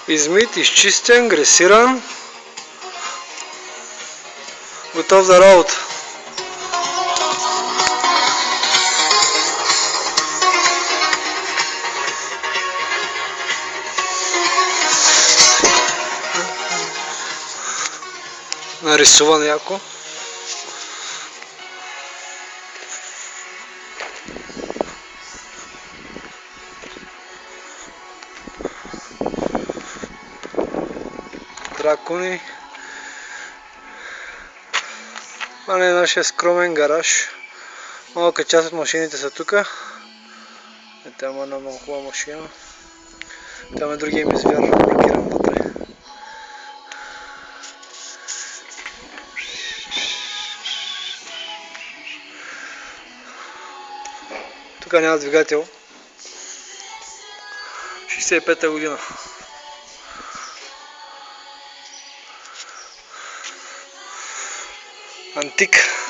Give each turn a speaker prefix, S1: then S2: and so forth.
S1: Измит, изчистен, гресиран. Готов за работа. Нарисуван яко. Дракони. Това е нашия скромен гараж. Малка част от машините са тука. Там е една много хубава машина. Там е другия ми звяр, паркиран вътре. Тук няма двигател. 65-та година. Антик.